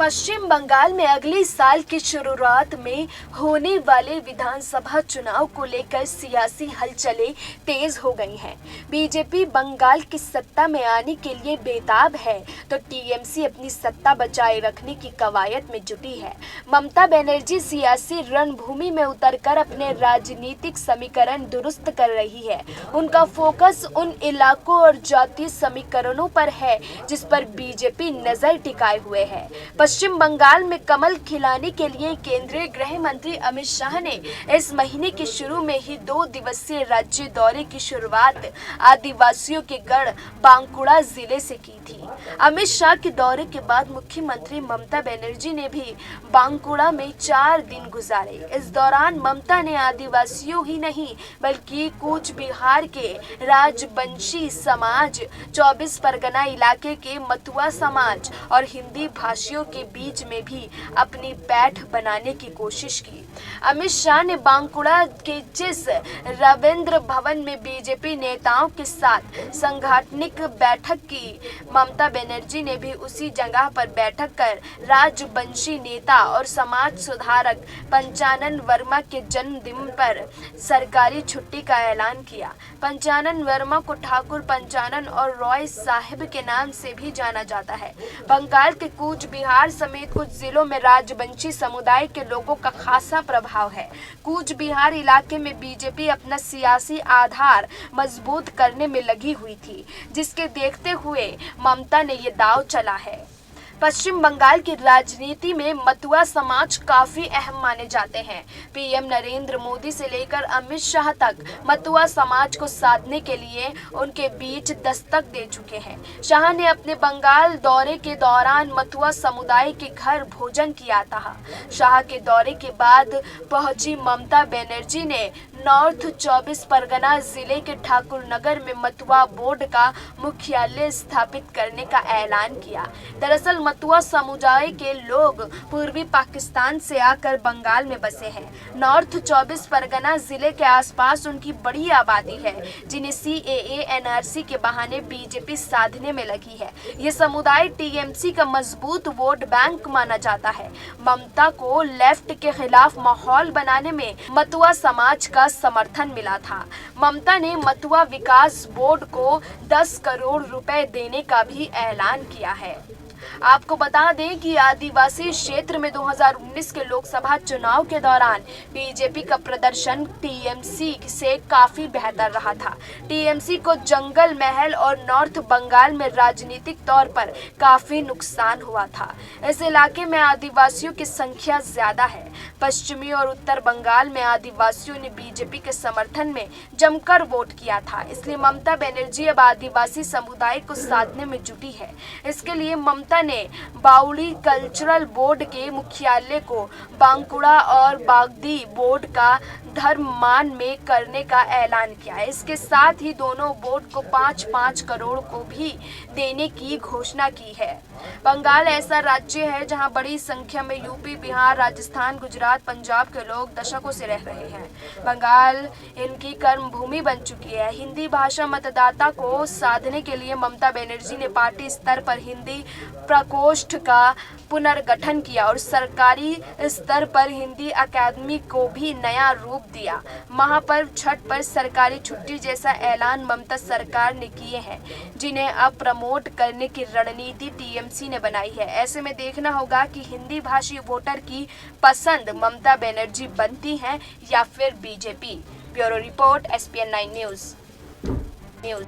पश्चिम बंगाल में अगले साल की शुरुआत में होने वाले विधानसभा चुनाव को लेकर सियासी हलचलें तेज हो गई हैं। बीजेपी बंगाल की सत्ता में आने के लिए बेताब है, तो टीएमसी अपनी सत्ता बचाए रखने की कवायद में जुटी है। ममता बनर्जी सियासी रणभूमि में उतरकर अपने राजनीतिक समीकरण दुरुस्त कर रही है। उनका फोकस उन इलाकों और जातीय समीकरणों पर है जिस पर बीजेपी नजर टिकाए हुए है। पश्चिम बंगाल में कमल खिलाने के लिए केंद्रीय गृह मंत्री अमित शाह ने इस महीने के शुरू में ही 2 दिवसीय राज्य दौरे की शुरुआत आदिवासियों के गढ़ बांकुड़ा जिले से की थी। अमित शाह के दौरे के बाद मुख्यमंत्री ममता बनर्जी ने भी बांकुड़ा में 4 दिन गुजारे। इस दौरान ममता ने आदिवासियों ही नहीं बल्कि कूच बिहार के राजबंशी समाज, 24 परगना इलाके के मतुआ समाज और हिंदी भाषियों के बीच में भी अपनी पैठ बनाने की कोशिश की। अमित शाह ने बांकुड़ा के जिस रविंद्र भवन में बीजेपी नेताओं के साथ सांगठनिक बैठक की, ममता बनर्जी ने भी उसी जगह पर बैठक कर राजवंशी नेता और समाज सुधारक पंचानन वर्मा के जन्मदिन पर सरकारी छुट्टी का ऐलान किया। पंचानन वर्मा को ठाकुर पंचानन और रॉय साहिब के नाम से भी जाना जाता है। बंगाल के कूच बिहार समेत कुछ जिलों में राजवंशी समुदाय के लोगों का खासा प्रभाव है। कूच बिहार इलाके में बीजेपी अपना सियासी आधार मजबूत करने में लगी हुई थी, जिसके देखते हुए ममता ने ये दांव चला है। पश्चिम बंगाल की राजनीति में मतुआ समाज काफी अहम माने जाते हैं। पीएम नरेंद्र मोदी से लेकर अमित शाह तक मतुआ समाज को साधने के लिए उनके बीच दस्तक दे चुके हैं। शाह ने अपने बंगाल दौरे के दौरान मतुआ समुदाय के घर भोजन किया था। शाह के दौरे के बाद पहुंची ममता बनर्जी ने नॉर्थ 24 परगना जिले के ठाकुरनगर में मतुआ बोर्ड का मुख्यालय स्थापित करने का ऐलान किया। दरअसल मतुआ समुदाय के लोग पूर्वी पाकिस्तान से आकर बंगाल में बसे हैं। नॉर्थ 24 परगना जिले के आसपास उनकी बड़ी आबादी है, जिन्हें सीएए एनआरसी के बहाने बीजेपी साधने में लगी है। ये समुदाय टीएमसी का मजबूत वोट बैंक माना जाता है। ममता को लेफ्ट के खिलाफ माहौल बनाने में मतुआ समाज का समर्थन मिला था। ममता ने मतुआ विकास बोर्ड को 10 करोड़ रुपए देने का भी ऐलान किया है। आपको बता दें कि आदिवासी क्षेत्र में 2019 के लोकसभा चुनाव के दौरान बीजेपी का प्रदर्शन टीएमसी से काफी बेहतर रहा था। टीएमसी को जंगल महल और नॉर्थ बंगाल में राजनीतिक तौर पर काफी नुकसान हुआ था। इस इलाके में आदिवासियों की संख्या ज्यादा है। पश्चिमी और उत्तर बंगाल में आदिवासियों ने बीजेपी के समर्थन में जमकर वोट किया था, इसलिए ममता बनर्जी अब आदिवासी समुदाय को साधने में जुटी है। इसके लिए ममता ने बाउली कल्चरल बोर्ड के मुख्यालय को बांकुड़ा और बागदी बोर्ड का धर्ममान में करने का ऐलान किया है। इसके साथ ही दोनों बोर्ड को 5-5 करोड़ को भी देने की घोषणा की है। बंगाल ऐसा राज्य है जहां बड़ी संख्या में यूपी, बिहार, राजस्थान, गुजरात, पंजाब के लोग दशकों से रह रहे हैं। बंगाल इनकी कर्म भूमि बन चुकी है। हिंदी भाषा मतदाता को साधने के लिए ममता बनर्जी ने पार्टी स्तर पर हिंदी प्रकोष्ठ का पुनर्गठन किया और सरकारी स्तर पर हिंदी अकादमी को भी नया रूप दिया। महापर्व छठ पर सरकारी छुट्टी जैसा ऐलान ममता सरकार ने किए हैं, जिन्हें अब प्रमोट करने की रणनीति टीएमसी ने बनाई है। ऐसे में देखना होगा कि हिंदी भाषी वोटर की पसंद ममता बनर्जी बनती हैं या फिर BJP. Bureau report, SPN9 news.